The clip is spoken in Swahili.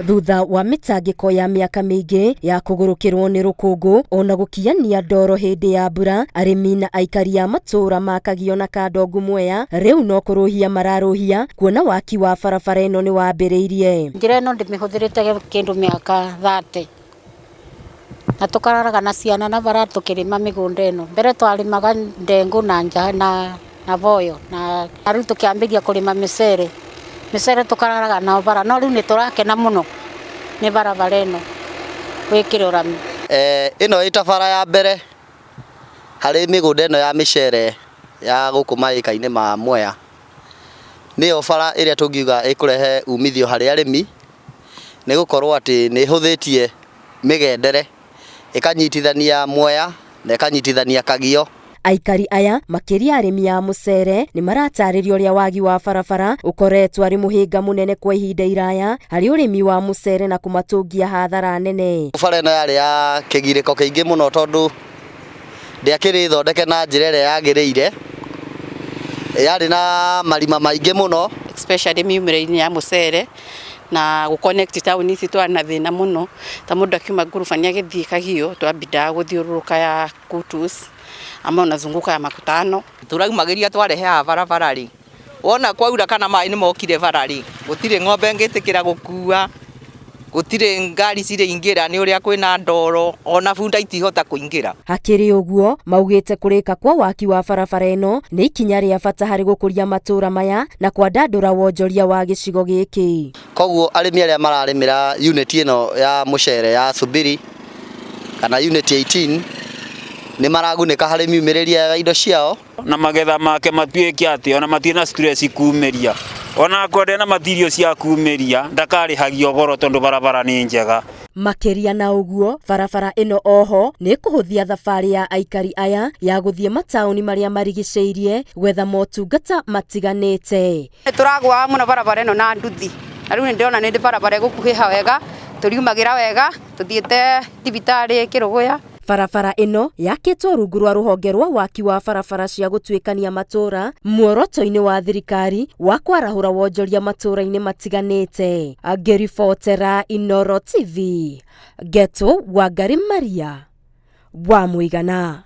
thutha wa mitangiko ya miaka mingi ya kugurukirwo ni rukungu ona gukiania ndoro hindi ya mbura. Arimi na aikari a matura makagio na Kandongu Mwea riu no kuruhia mararuhia kuona waki wa barabara ino ni wambiriirie. Njira ino ndimihũthĩrĩte kindu miaka 30 na tukararaga na ciana na bara tukirima migunda ino. Mbere twarimaga ndengu na nja na voyo na riu tukiambiria kurima micere tukararaga na bara, no riu ni turakena muno ni barabara ino wikire urami. Ino ita bara ya mbere hari migunda ino ya micere ya guku maika-ini ma Mwea niyo bara iria tungiuga ikurehe umithio hari arimi, ni gukorwo ati ni huthitie migendere ikanyitithania Mwea na ikanyitithania Kagio. Aikari aya makiria arimi ya mucere ni marataririo ria wagi wa barabara ukoretwo ari muhinga munene kwa ihinda iraya hari urimi wa mucere na kumatungia hathara nene. Bara ino yari ya kigiriko kiingi muno tondu ndiakiri thondeke na njira iria yagiriire, yari na marima maingi muno especially miumire-ini ya mucere na guconnect town ici twari na thina muno. Ta mundu akiuma ngurubani agithii Kagio twambindaga guthiururuka ya Kutus ama unazunguka ya Makutano. Turaumagiria twarehe barabara ri wona kwaura kana mai ni mokire bara ri gutire ng'ombe ngitikira gukua, gutire ngari cire ingira ni uria kwina ndoro ona bunda itihota kuingira. Hakiri uguo maugite kurika kwa waki wa barabara ino ni ikinya ria bata hari gukuria matura maya na kwandandura wonjoria wa gicigo giki. Koguo arimi aria mararimira unit ino ya mucere ya Subiri kana unit 18 ni maragunika hari miumiriria ya indo ciao na magetha make matuike ati ona matina stress kuumiria ona kwende na material cia kuumiria ndakari hagio goro tondu barabara ni njega. Makiria na uguo barabara ino oho ni kuhuthia thabari ya aikari aya ya guthie matauni maria marigiceirie gwetha motungata matiganite. Turagwa muno barabara ino na nduthi na riu ndiona ni barabara gukuhiha wega turiumagira wega tuthiete thibitari Kiruguya. Barabara ino yakitwo rungu rwa ruhonge rwa waki wa barabara cia gutwikania matura muoroto-ini wa thirikari wa kwarahura wonjoria matura-ini matiganite. Ngiribotera Inooro TV, Geto Wangari Maria wa Muigana.